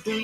What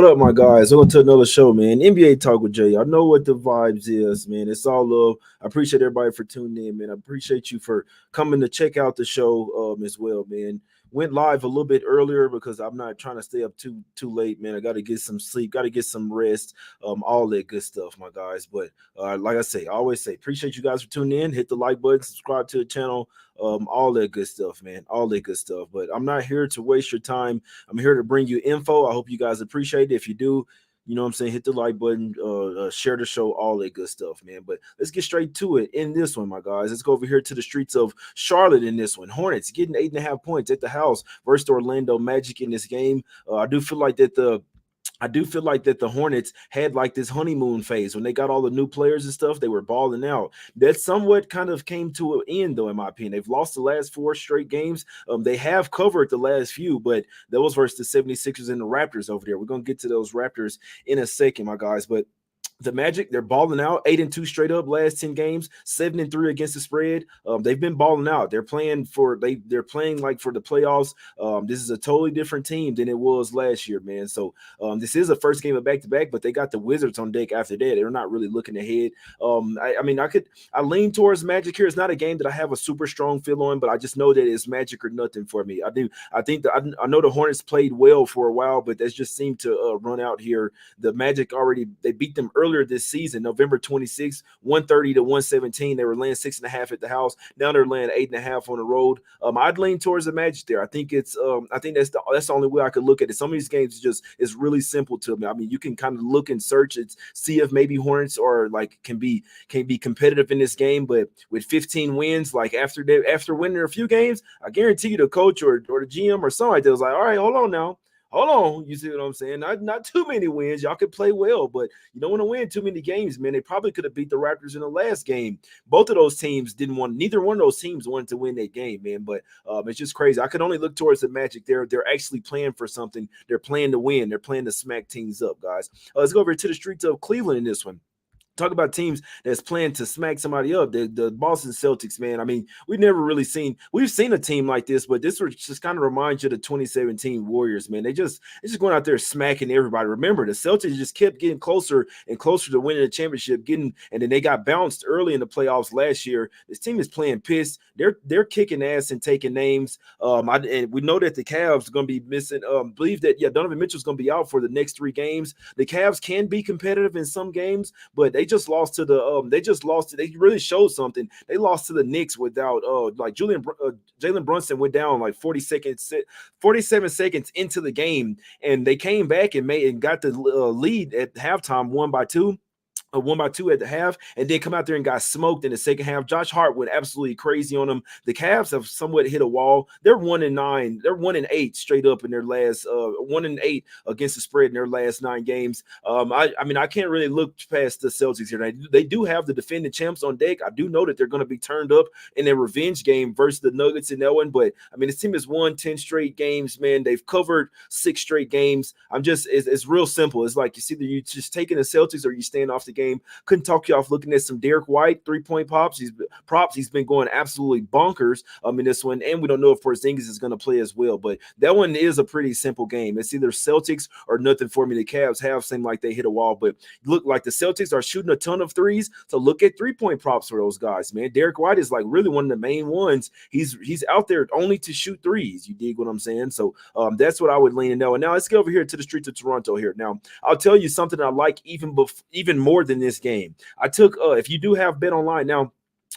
up, my guys? Welcome to another show, man. NBA Talk with Jay. I know what the vibes is, man. It's all love. I appreciate everybody for tuning in, man. I appreciate you for coming to check out the show as well, man. Went live a little bit earlier because I'm not trying to stay up too late, man. I got to get some sleep, got to get some rest, all that good stuff, my guys. But like I always say, appreciate you guys for tuning in. Hit the like button, subscribe to the channel, all that good stuff, man. All that good stuff. But I'm not here to waste your time. I'm here to bring you info. I hope you guys appreciate it. If you do, you know what I'm saying, hit the like button, share the show, all that good stuff, man. But let's get straight to it in this one, my guys. Let's go over here to the streets of Charlotte in this one. Hornets getting 8.5 points at the house versus the Orlando Magic in this game. I do feel like that the Hornets had like this honeymoon phase when they got all the new players and stuff. They were balling out. That somewhat kind of came to an end, though, in my opinion. They've lost the last 4 straight games. They have covered the last few, but that was versus the 76ers and the Raptors over there. We're going to get to those Raptors in a second, my guys. But the Magic, they're balling out 8-2 straight up last 10 games, 7-3 against the spread. They've been balling out. They're playing like for the playoffs. This is a totally different team than it was last year, man. So this is a first game of back-to-back, but they got the Wizards on deck after that. They're not really looking ahead. I lean towards Magic here. It's not a game that I have a super strong feel on, but I just know that it's Magic or nothing for me. I know the Hornets played well for a while, but that just seemed to run out here. The Magic they beat them earlier this season, November 26th, 130 to 117. They were laying 6.5 at the house. Now they're laying 8.5 on the road. I'd lean towards the Magic there. I think that's the only way I could look at it. Some of these games is really simple to me. I mean, you can kind of look and search it, see if maybe Hornets are like can be competitive in this game. But with 15 wins, like after winning a few games, I guarantee you the coach or the GM or somebody like that was like, all right, hold on now. Hold on, you see what I'm saying? Not too many wins. Y'all could play well, but you don't want to win too many games, man. They probably could have beat the Raptors in the last game. Both of those teams neither one of those teams wanted to win that game, man. But it's just crazy. I could only look towards the Magic. They're actually playing for something. They're playing to win. They're playing to smack teams up, guys. Let's go over to the streets of Cleveland in this one. Talk about teams that's playing to smack somebody up. The Boston Celtics, man. I mean, we've seen a team like this, but this just kind of reminds you of the 2017 Warriors, man. They're just going out there smacking everybody. Remember, the Celtics just kept getting closer and closer to winning the championship, and then they got bounced early in the playoffs last year. This team is playing pissed. They're kicking ass and taking names. And we know that the Cavs are going to be missing. Believe that Donovan Mitchell's going to be out for the next 3 games. The Cavs can be competitive in some games, but they really showed something. They lost to the Knicks without Jalen Brunson went down like 47 seconds into the game, and they came back and got the lead at halftime, 1-2. 1-2 at the half, and then come out there and got smoked in the second half. Josh Hart went absolutely crazy on them. The Cavs have somewhat hit a wall. They're 1-9. They're 1-8 straight up in their last 1-8 against the spread in their last 9 games. I can't really look past the Celtics here. They do have the defending champs on deck. I do know that they're going to be turned up in their revenge game versus the Nuggets in that one. But I mean, this team has won 10 straight games, man. They've covered 6 straight games. It's real simple. It's like either you just taking the Celtics or you stand off the game. Couldn't talk you off looking at some Derek White 3-point props. He's been going absolutely bonkers in this one, and we don't know if Porzingis is going to play as well. But that one is a pretty simple game. It's either Celtics or nothing for me. The Cavs have seemed like they hit a wall, but look like the Celtics are shooting a ton of threes. So look at 3-point props for those guys, man. Derek White is like really one of the main ones. He's out there only to shoot threes. You dig what I'm saying? So that's what I would lean in now. And now let's get over here to the streets of Toronto here. Now I'll tell you something I like even more than this game. I took if you do have Bet Online now,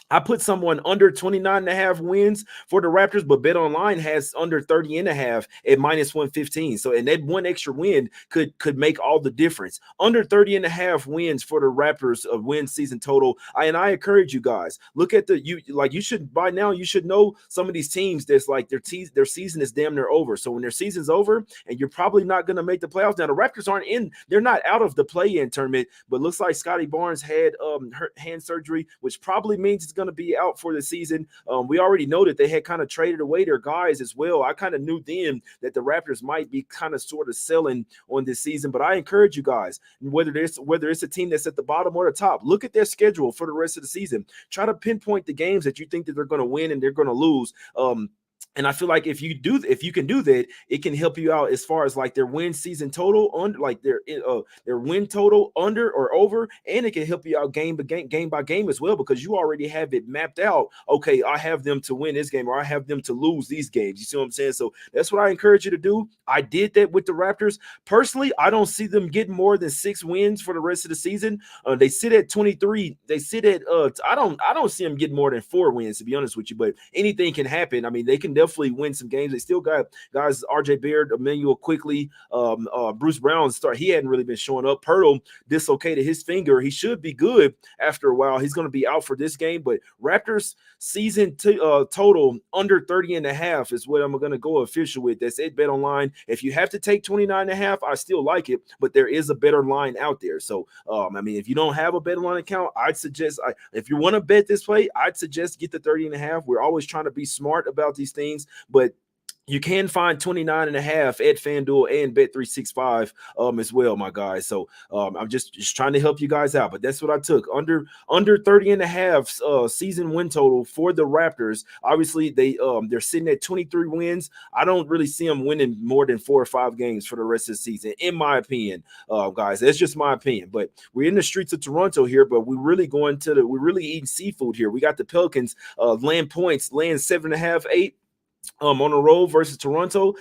I put someone under 29.5 wins for the Raptors, but Bet Online has under 30.5 at -115. So, and that one extra win could make all the difference. Under 30.5 wins for the Raptors of win season total. I encourage you guys, look at you should by now, you should know some of these teams that's like their season is damn near over. So when their season's over and you're probably not going to make the playoffs. Now the Raptors they're not out of the play-in tournament, but looks like Scotty Barnes had hand surgery, which probably means is going to be out for the season. We already know that they had kind of traded away their guys as well. I kind of knew then that the Raptors might be kind of sort of selling on this season, but I encourage you guys, whether it's a team that's at the bottom or the top, look at their schedule for the rest of the season. Try to pinpoint the games that you think that they're going to win and they're going to lose. And I feel like if you can do that, it can help you out as far as like their win season total under, like their win total under or over, and it can help you out game by game as well, because you already have it mapped out. Okay, I have them to win this game, or I have them to lose these games. You see what I'm saying? So that's what I encourage you to do. I did that with the Raptors. Personally, I don't see them getting more than 6 wins for the rest of the season. They sit at 23. They sit at I don't see them getting more than 4 wins, to be honest with you. But anything can happen. I mean, they can definitely win some games. They still got guys, RJ Barrett, Emmanuel quickly, Bruce Brown he hadn't really been showing up. Pirtle dislocated his finger. He should be good after a while. He's going to be out for this game. But Raptors season total under 30.5 is what I'm going to go official with. That's it, Bet Online. If you have to take 29.5, I still like it, but there is a better line out there. So I mean, if you don't have a Bet Online account, I'd suggest if you want to bet this play, I'd suggest get the 30.5. We're always trying to be smart about these things, but you can find 29.5 at FanDuel and Bet365 as well, my guys. So I'm just trying to help you guys out. But that's what I took. Under 30.5 season win total for the Raptors. Obviously, they're sitting at 23 wins. I don't really see them winning more than 4 or 5 games for the rest of the season, in my opinion, guys. That's just my opinion. But we're in the streets of Toronto here, but we're really eating seafood here. We got the Pelicans laying 7.5, 8. On the road versus Toronto.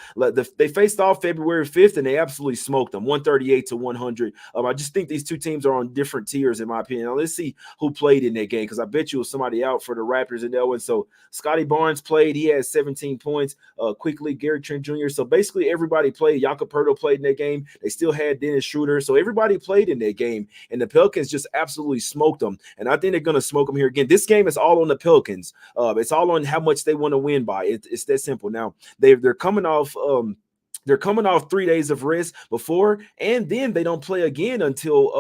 They faced off February 5th, and they absolutely smoked them, 138-100. I just think these two teams are on different tiers, in my opinion. Now, let's see who played in that game, because I bet you it was somebody out for the Raptors in that one. So Scotty Barnes played. He had 17 points. Quickly, Gary Trent Jr. So basically everybody played. Jakob Poeltl played in that game. They still had Dennis Schroeder. So everybody played in that game, and the Pelicans just absolutely smoked them. And I think they're going to smoke them here again. This game is all on the Pelicans. It's all on how much they want to win by. It's that simple. Now they're coming off 3 days of rest before, and then they don't play again until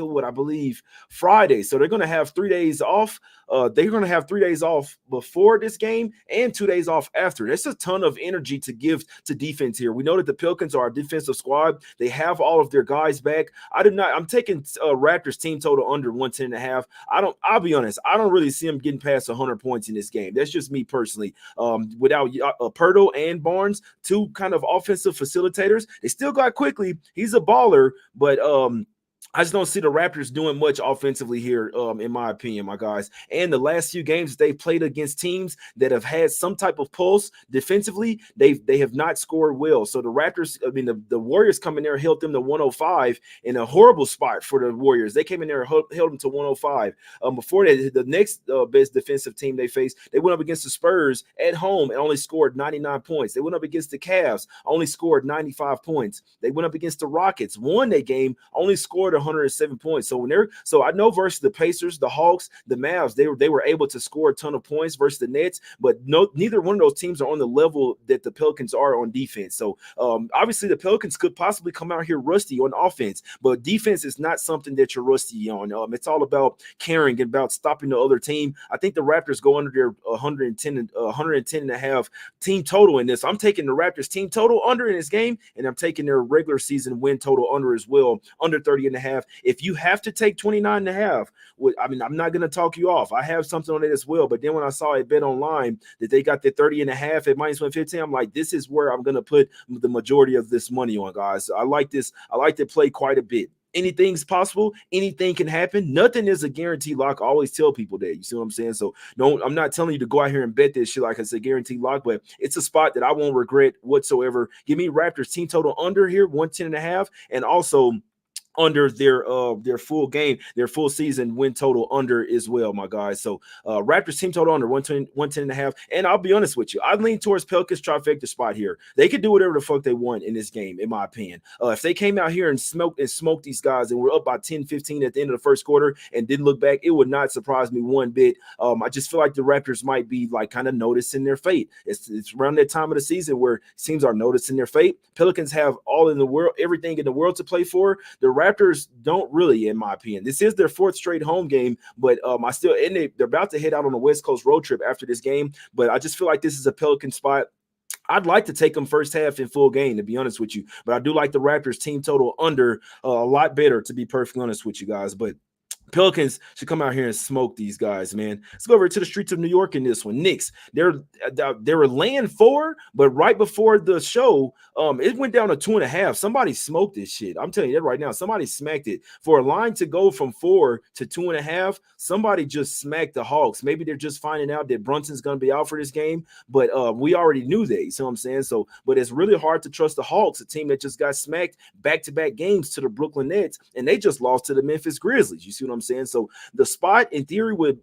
what I believe Friday. So they're going to have 3 days off. They're going to have 3 days off before this game and 2 days off after. That's a ton of energy to give to defense here. We know that the Pelicans are a defensive squad. They have all of their guys back. I'm taking Raptors team total under 110.5. I'll be honest, I don't really see them getting past 100 points in this game. That's just me personally. Without Poeltl and Barnes, two kind of offensive facilitators, they still got quickly. He's a baller, but I just don't see the Raptors doing much offensively here, in my opinion, my guys. And the last few games they've played against teams that have had some type of pulse defensively, they have not scored well. So the Raptors, the Warriors come in there and held them to 105 in a horrible spot for the Warriors. They came in there and held them to 105. Before that, the next best defensive team they faced, they went up against the Spurs at home and only scored 99 points. They went up against the Cavs, only scored 95 points. They went up against the Rockets, won that game, only scored 107 points. So I know versus the Pacers, the Hawks, the Mavs, they were able to score a ton of points versus the Nets, but neither one of those teams are on the level that the Pelicans are on defense. So obviously the Pelicans could possibly come out here rusty on offense, but defense is not something that you're rusty on. It's all about caring and about stopping the other team. I think the Raptors go under their 110.5 team total in this. I'm taking the Raptors team total under in this game, and I'm taking their regular season win total under as well, under 30.5. If you have to take 29.5, I'm not going to talk you off. I have something on it as well. But then when I saw a Bet Online that they got the 30.5 at minus 115, I'm like, this is where I'm going to put the majority of this money on, guys. I like this. I like to play quite a bit. Anything's possible. Anything can happen. Nothing is a guaranteed lock. I always tell people that. You see what I'm saying? So no, I'm not telling you to go out here and bet this shit like it's a guaranteed lock, but it's a spot that I won't regret whatsoever. Give me Raptors team total under here, 110.5, and also under their full game, their full season win total under as well, my guys. So Raptors team total under 110.5. And I'll be honest with you, I lean towards Pelicans trifecta spot here. They could do whatever the fuck they want in this game, in my opinion. If they came out here and smoked these guys and were up by 10-15 at the end of the first quarter and didn't look back, it would not surprise me one bit. I just feel like the Raptors might be like kind of noticing their fate. It's around that time of the season where teams are noticing their fate. Pelicans have everything in the world to play for. The Raptors don't really, in my opinion. This is their fourth straight home game, but they're about to head out on a West Coast road trip after this game. But I just feel like this is a Pelican spot. I'd like to take them first half in full game, to be honest with you. But I do like the Raptors team total under a lot better, to be perfectly honest with you guys. But Pelicans should come out here and smoke these guys, man. Let's go over to the streets of New York in this one. Knicks, they were laying 4, but right before the show, it went down to 2.5. Somebody smoked this shit. I'm telling you that right now. Somebody smacked it. For a line to go from 4 to 2.5, somebody just smacked the Hawks. Maybe they're just finding out that Brunson's going to be out for this game, but we already knew that. You see what I'm saying? So, but it's really hard to trust the Hawks, a team that just got smacked back-to-back games to the Brooklyn Nets, and they just lost to the Memphis Grizzlies. You see what I'm saying? So the spot in theory would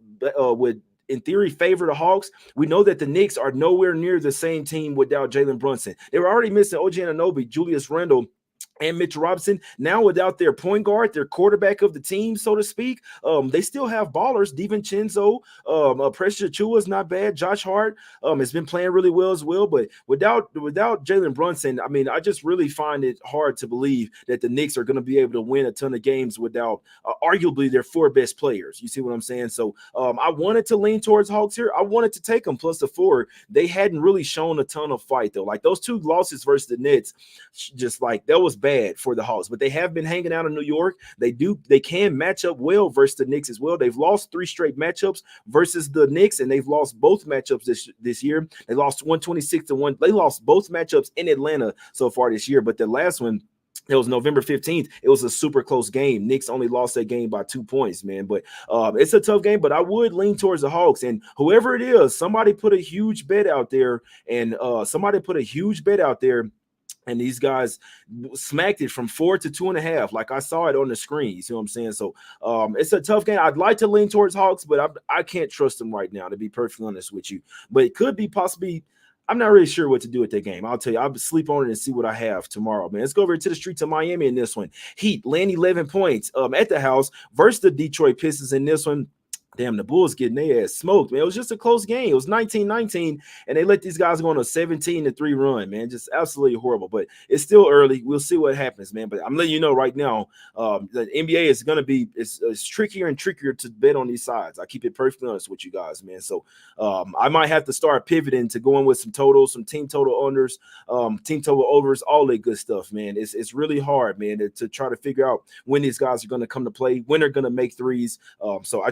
in theory favor the Hawks. We know that the Knicks are nowhere near the same team without Jalen Brunson. They were already missing OG Anunoby, Julius Randle, and Mitchell Robinson. Now without their point guard, their quarterback of the team, so to speak, they still have ballers. DiVincenzo, Precious Achua is not bad. Josh Hart has been playing really well as well. But without Jalen Brunson, I mean, I just really find it hard to believe that the Knicks are going to be able to win a ton of games without arguably their 4 best players. You see what I'm saying? So I wanted to lean towards Hawks here. I wanted to take them plus the 4. They hadn't really shown a ton of fight, though. Like those 2 losses versus the Nets, just like that was bad for the Hawks, but they have been hanging out in New York. They can match up well versus the Knicks as well. They've lost 3 straight matchups versus the Knicks, and they've lost both matchups this year. They lost 126-1. They lost both matchups in Atlanta so far this year, but the last one, it was November 15th. It was a super close game. Knicks only lost that game by 2 points, man. But it's a tough game, but I would lean towards the Hawks. And whoever it is, somebody put a huge bet out there, and these guys smacked it from 4 to 2.5. Like I saw it on the screen. You see what I'm saying? So it's a tough game. I'd like to lean towards Hawks, but I can't trust them right now, to be perfectly honest with you. But it could be possibly, I'm not really sure what to do with that game. I'll tell you, I'll sleep on it and see what I have tomorrow, man. Let's go over to the streets of Miami in this one. Heat laying 11 points at the house versus the Detroit Pistons in this one. Damn, the Bulls getting their ass smoked, man. It was just a close game. It was 19-19, and they let these guys go on a 17-3 run, man. Just absolutely horrible. But it's still early. We'll see what happens, man. But I'm letting you know right now, the NBA is going to be it's trickier and trickier to bet on these sides. I keep it perfectly honest with you guys, man. So I might have to start pivoting to going with some totals, some team total unders, team total overs, all that good stuff, man. It's really hard, man, to try to figure out when these guys are going to come to play, when they're going to make threes. So I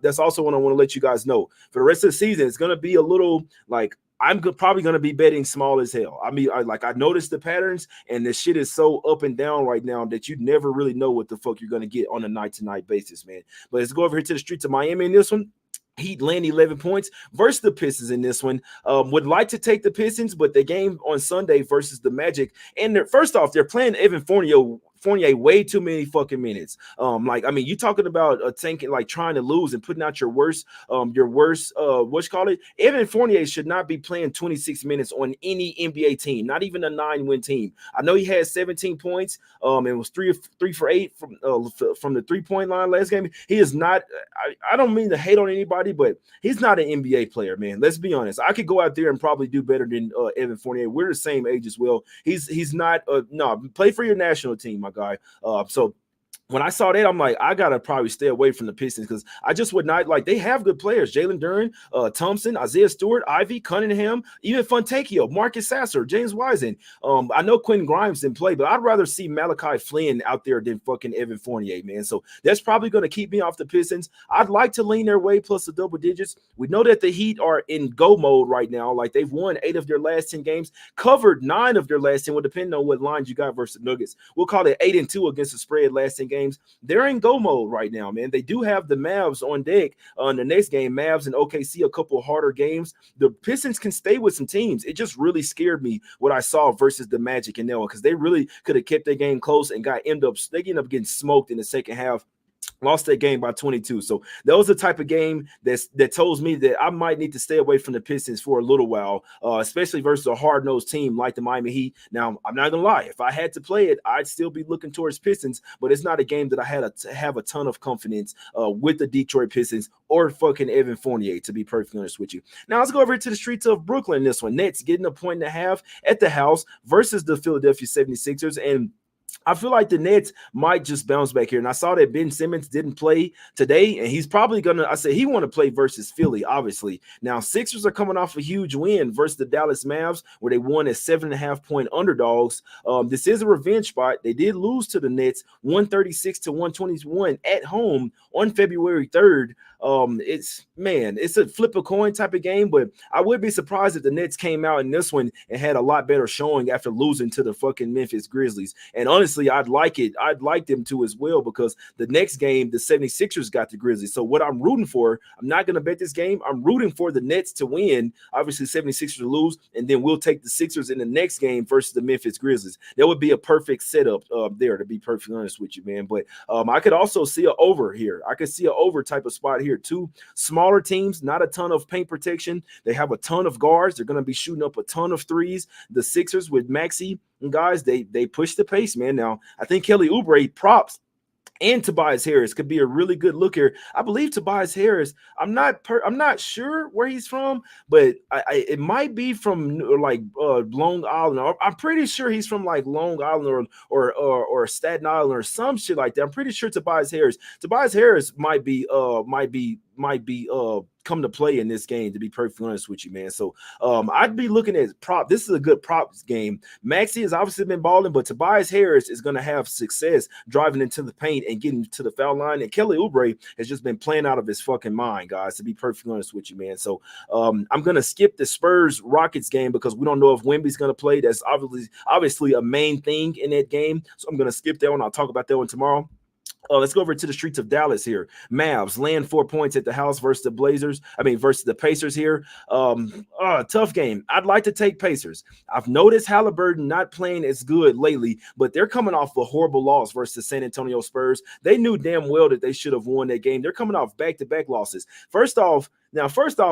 that's also what I want to let you guys know. For the rest of the season, it's going to be a little like I'm probably going to be betting small as hell. I mean, I noticed the patterns, and this shit is so up and down right now that you never really know what the fuck you're going to get on a night-to-night basis, man. But let's go over here to the streets of Miami in this one. Heat land 11 points versus the Pistons in this one. Would like to take the Pistons, but the game on Sunday versus the Magic, and first off, they're playing Evan Fournier way too many fucking minutes. Like, I mean, you talking about a tanking, like trying to lose and putting out your worst, what you call it? Evan Fournier should not be playing 26 minutes on any NBA team, not even a 9-win team. I know he had 17 points, and was 3 for 8 from the 3-point line last game. He is not, I don't mean to hate on anybody, but he's not an NBA player, man. Let's be honest. I could go out there and probably do better than Evan Fournier. We're the same age as well. He's not, no, play for your national team, my guy. So when I saw that, I'm like, I gotta probably stay away from the Pistons because I just would not like. They have good players: Jalen Duren, Thompson, Isaiah Stewart, Ivy, Cunningham, even Fontecchio, Marcus Sasser, James Wiseman. I know Quentin Grimes didn't play, but I'd rather see Malachi Flynn out there than fucking Evan Fournier, man. So that's probably going to keep me off the Pistons. I'd like to lean their way plus the double digits. We know that the Heat are in go mode right now. Like they've won 8 of their last 10 games, covered 9 of their last 10. Well, depending on what lines you got versus the Nuggets, we'll call it 8-2 against the spread last 10 games. They're in go mode right now, man. They do have the Mavs on deck on the next game. Mavs and OKC, a couple of harder games. The Pistons can stay with some teams. It just really scared me what I saw versus the Magic and Noah because they really could have kept their game close and ended up getting smoked in the second half. Lost that game by 22. So that was the type of game that tells me that I might need to stay away from the Pistons for a little while, especially versus a hard-nosed team like the Miami Heat. Now, I'm not going to lie. If I had to play it, I'd still be looking towards Pistons, but it's not a game that I had to have a ton of confidence with the Detroit Pistons or fucking Evan Fournier, to be perfectly honest with you. Now, let's go over to the streets of Brooklyn in this one. Nets getting 1.5 at the house versus the Philadelphia 76ers, and I feel like the Nets might just bounce back here. And I saw that Ben Simmons didn't play today, and he's probably gonna. I said he want to play versus Philly, obviously. Now Sixers are coming off a huge win versus the Dallas Mavs, where they won as 7.5-point underdogs. This is a revenge spot. They did lose to the Nets 136 to 121 at home on February 3rd. It's a flip a coin type of game, but I would be surprised if the Nets came out in this one and had a lot better showing after losing to the fucking Memphis Grizzlies. And honestly, I'd like it. I'd like them to as well, because the next game, the 76ers got the Grizzlies. So what I'm rooting for, I'm not going to bet this game. I'm rooting for the Nets to win. Obviously, 76ers to lose, and then we'll take the Sixers in the next game versus the Memphis Grizzlies. That would be a perfect setup there, to be perfectly honest with you, man. But I could also see an over here. I could see an over type of spot here. Two smaller teams, not a ton of paint protection. They have a ton of guards. They're going to be shooting up a ton of threes. The Sixers with Maxey and guys, they push the pace, man. Now, I think Kelly Oubre props and Tobias Harris could be a really good look here. I believe Tobias Harris, I'm not sure where he's from, but it might be from like Long Island. I'm pretty sure he's from like Long Island or Staten Island or some shit like that. I'm pretty sure Tobias Harris might be come to play in this game, to be perfectly honest with you, man. So I'd be looking at prop. This is a good props game. Maxey has obviously been balling, but Tobias Harris is going to have success driving into the paint and getting to the foul line. And Kelly Oubre has just been playing out of his fucking mind, guys, to be perfectly honest with you, man. So I'm going to skip the Spurs Rockets game because we don't know if Wemby's going to play. That's obviously a main thing in that game. So I'm going to skip that one. I'll talk about that one tomorrow. Let's go over to the streets of Dallas here. Mavs land 4 points at the house versus the Pacers here. Tough game. I'd like to take Pacers. I've noticed Halliburton not playing as good lately, but they're coming off a horrible loss versus the San Antonio Spurs. They knew damn well that they should have won that game. They're coming off back-to-back losses. First off,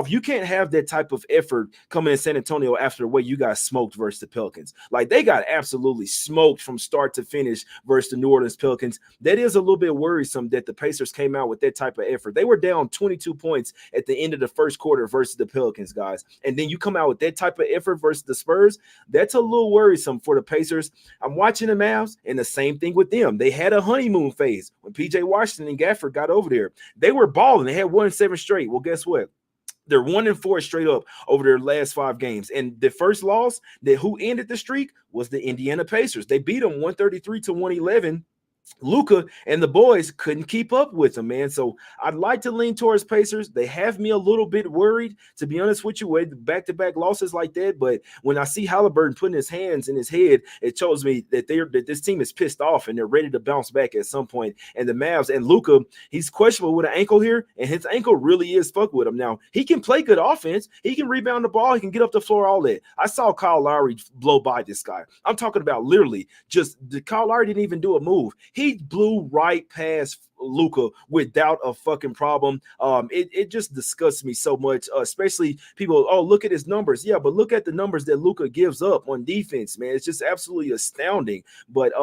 you can't have that type of effort coming in San Antonio after the way you got smoked versus the Pelicans. Like, they got absolutely smoked from start to finish versus the New Orleans Pelicans. That is a little bit worrisome that the Pacers came out with that type of effort. They were down 22 points at the end of the first quarter versus the Pelicans, guys. And then you come out with that type of effort versus the Spurs. That's a little worrisome for the Pacers. I'm watching the Mavs, and the same thing with them. They had a honeymoon phase when PJ Washington and Gafford got over there. They were balling. They had won 7 straight. Well, guess what? They're 1-4 straight up over their last 5 games. And the first loss who ended the streak was the Indiana Pacers. They beat them 133 to 111. Luka and the boys couldn't keep up with them, man. So I'd like to lean towards Pacers. They have me a little bit worried, to be honest with you, with back-to-back losses like that. But when I see Halliburton putting his hands in his head, it shows me that this team is pissed off and they're ready to bounce back at some point. And the Mavs and Luka, he's questionable with an ankle here, and his ankle really is fucked with him. Now, he can play good offense. He can rebound the ball. He can get up the floor, all that. I saw Kyle Lowry blow by this guy. I'm talking about literally Kyle Lowry didn't even do a move. He blew right past Luka without a fucking problem. It just disgusts me so much, especially people, look at his numbers. Yeah, but look at the numbers that Luka gives up on defense, man. It's just absolutely astounding. But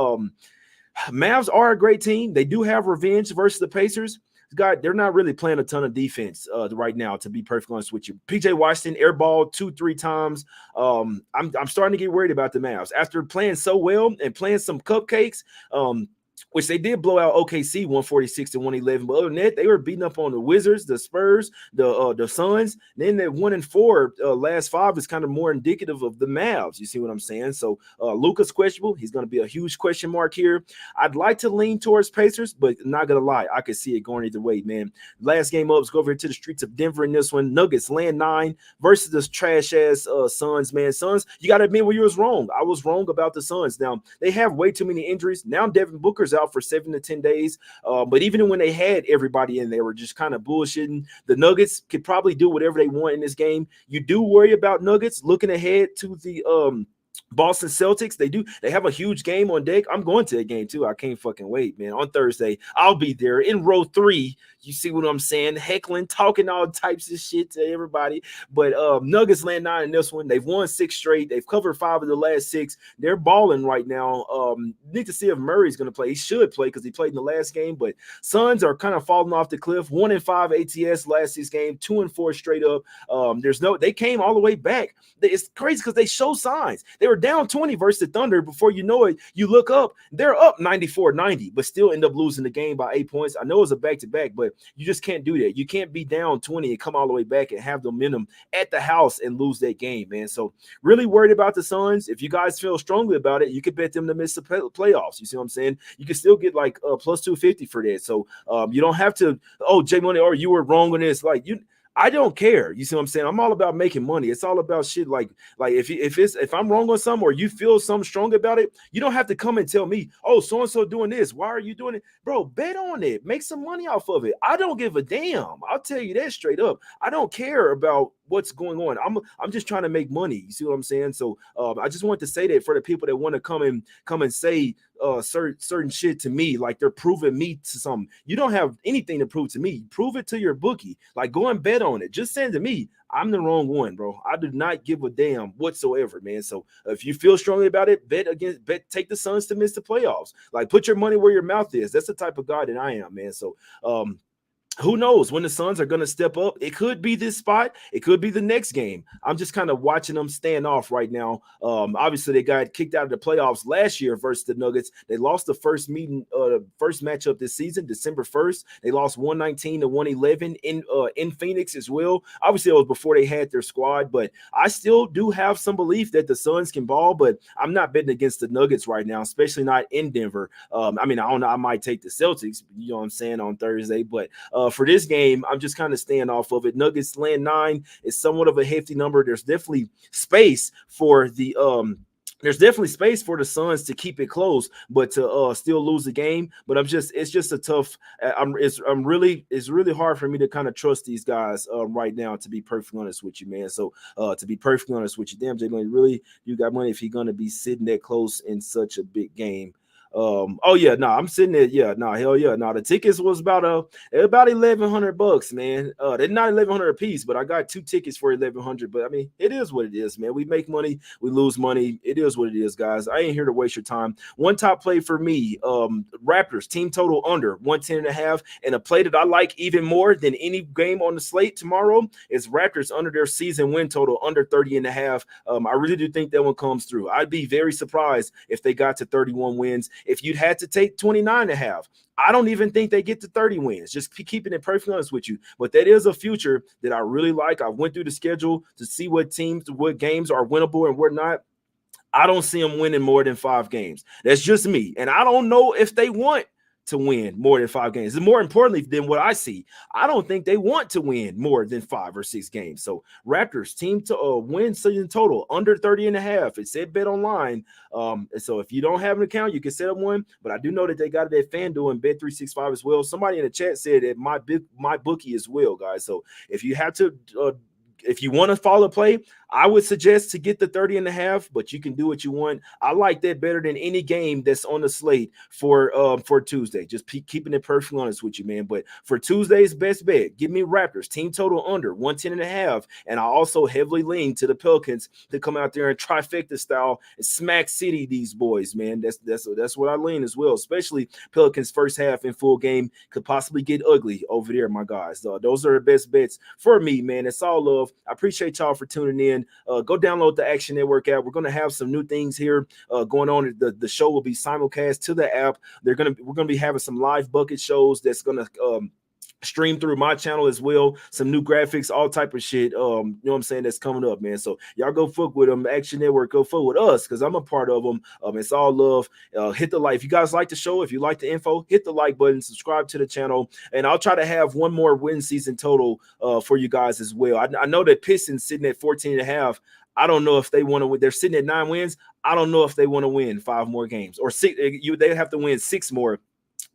Mavs are a great team. They do have revenge versus the Pacers. God, they're not really playing a ton of defense right now, to be perfectly honest with you. PJ Washington airballed 2-3 times. I'm starting to get worried about the Mavs after playing so well and playing some cupcakes. Which they did blow out OKC 146 to 111. But other than that, they were beating up on the Wizards, the Spurs, the Suns. Then that 1-4 last 5 is kind of more indicative of the Mavs. You see what I'm saying? So Luka's questionable. He's going to be a huge question mark here. I'd like to lean towards Pacers, but not going to lie, I could see it going either way, man. Last game up, let's go over here to the streets of Denver in this one. Nuggets land 9 versus the trash-ass Suns, man. Suns, you got to admit when you was wrong. I was wrong about the Suns. Now, they have way too many injuries. Now Devin Booker's out for 7 to 10 days. But even when they had everybody in, they were just kind of bullshitting. The Nuggets could probably do whatever they want in this game. You do worry about Nuggets looking ahead to the Boston Celtics. They have a huge game on deck. I'm going to that game too. I can't fucking wait, man. On Thursday, I'll be there in row 3. You see what I'm saying? Heckling, talking all types of shit to everybody. But Nuggets land 9 in this one. They've won 6 straight. They've covered 5 of the last 6. They're balling right now. Need to see if Murray's going to play. He should play because he played in the last game. But Suns are kind of falling off the cliff. 1-5 ATS last 6 game. 2-4 straight up. They came all the way back. It's crazy because they show signs. They were down 20 versus the Thunder. Before you know it, you look up, they're up 94-90, but still end up losing the game by 8 points. I know it's a back-to-back, but you just can't do that. You can't be down 20 and come all the way back and have the momentum at the house and lose that game, man. So really worried about the Suns. If you guys feel strongly about it, you could bet them to miss the playoffs. You see what I'm saying? You can still get like plus 250 for that. So you don't have to, oh, Jay Money, or you were wrong on this. Like I don't care. You see what I'm saying? I'm all about making money. It's all about shit. Like if I'm wrong on something or you feel something strong about it, you don't have to come and tell me, oh, so and so doing this. Why are you doing it, bro? Bet on it. Make some money off of it. I don't give a damn. I'll tell you that straight up. I don't care about what's going on. I'm just trying to make money. You see what I'm saying? So I just want to say that for the people that want to come and say certain shit to me, like they're proving me to something. You don't have anything to prove to me. Prove it to your bookie. Like go and bet on it. Just send to me. I'm the wrong one, bro. I do not give a damn whatsoever, man. So if you feel strongly about it, take the Suns to miss the playoffs. Like put your money where your mouth is. That's the type of guy that I am, man. So who knows when the Suns are going to step up? It could be this spot. It could be the next game. I'm just kind of watching them stand off right now. Obviously, they got kicked out of the playoffs last year versus the Nuggets. They lost the first matchup this season, December 1st. They lost 119-111 in Phoenix as well. Obviously, it was before they had their squad, but I still do have some belief that the Suns can ball, but I'm not betting against the Nuggets right now, especially not in Denver. I mean, I don't know. I might take the Celtics, you know what I'm saying, on Thursday, but for this game, I'm just kind of staying off of it. Nuggets land 9 is somewhat of a hefty number. There's definitely space for the Suns to keep it close, but to still lose the game. But it's just a tough. It's really hard for me to kind of trust these guys right now. To be perfectly honest with you, man. So to be perfectly honest with you, damn, Jay Money, really, you got money if you're gonna be sitting that close in such a big game. I'm sitting there. Hell yeah. The tickets was about $1,100, man. They're not $1,100 a piece, but I got 2 tickets for $1,100. But I mean, it is what it is, man. We make money, we lose money. It is what it is, guys. I ain't here to waste your time. One top play for me, Raptors team total under 110.5, and a play that I like even more than any game on the slate tomorrow is Raptors under their season win total under 30.5. I really do think that one comes through. I'd be very surprised if they got to 31 wins. If you'd had to take 29.5, I don't even think they get to 30 wins. Just keeping it perfectly honest with you. But that is a future that I really like. I went through the schedule to see what games are winnable and what not. I don't see them winning more than 5 games. That's just me. And I don't know if they want to win more than 5 games. And more importantly than what I see, I don't think they want to win more than 5 or 6 games. So Raptors team to win season total under 30.5. It said bet online. And so if you don't have an account, you can set up one. But I do know that they got it at FanDuel and Bet365 as well. Somebody in the chat said that my bookie as well, guys. So if you have to if you want to follow play, I would suggest to get the 30.5, but you can do what you want. I like that better than any game that's on the slate for Tuesday. Just keeping it perfectly honest with you, man. But for Tuesday's best bet, give me Raptors team total under 110.5, and I also heavily lean to the Pelicans to come out there and trifecta style and smack city these boys, man. That's what I lean as well. Especially Pelicans first half in full game could possibly get ugly over there, my guys. Those are the best bets for me, man. It's all love. I appreciate y'all for tuning in. Go download the Action Network app. We're gonna have some new things here going on. The show will be simulcast to the app. We're gonna be having some live bucket shows that's gonna stream through my channel as well. Some new graphics, all type of shit. You know what I'm saying? That's coming up, man. So y'all go fuck with them. Action Network, go fuck with us because I'm a part of them. It's all love. Hit the like. If you guys like the show, if you like the info, hit the like button, subscribe to the channel, and I'll try to have one more win season total for you guys as well. I know that Pistons sitting at 14.5. I don't know if they want to win. They're sitting at 9 wins. I don't know if they want to win 5 more games or 6. They have to win 6 more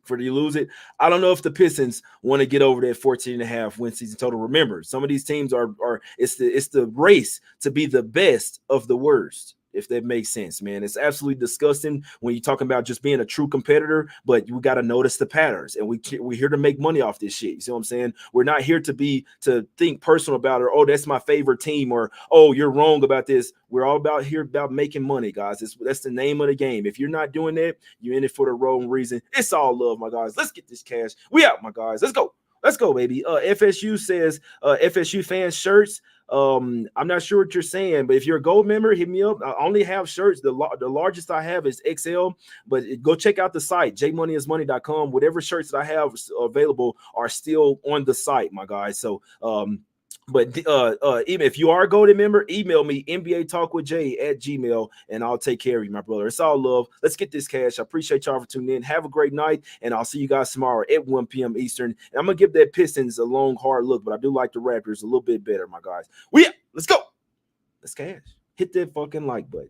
for you lose it. I don't know if the Pistons want to get over that 14.5 win season total. Remember, some of these teams are it's the race to be the best of the worst, if that makes sense, man. It's absolutely disgusting when you're talking about just being a true competitor, but you got to notice the patterns, and we're here to make money off this shit. You see what I'm saying? We're not here to think personal about it, or, oh, that's my favorite team, or, oh, you're wrong about this. We're all about making money, guys. That's the name of the game. If you're not doing that, you're in it for the wrong reason. It's all love, my guys. Let's get this cash. We out, my guys. Let's go. Let's go, baby. FSU says FSU fans shirts I'm not sure what you're saying, but if you're a gold member, hit me up. I only have shirts. The largest I have is XL, but go check out the site, jmoneyismoney.com. Whatever shirts that I have available are still on the site, my guys. So, but even if you are a golden member, email me nbatalkwithj@gmail, and I'll take care of you, my brother. It's all love. Let's get this cash. I appreciate y'all for tuning in. Have a great night, and I'll see you guys tomorrow at 1 p.m. Eastern. And I'm gonna give that Pistons a long, hard look, but I do like the Raptors a little bit better, my guys. Let's go. Let's cash. Hit that fucking like button.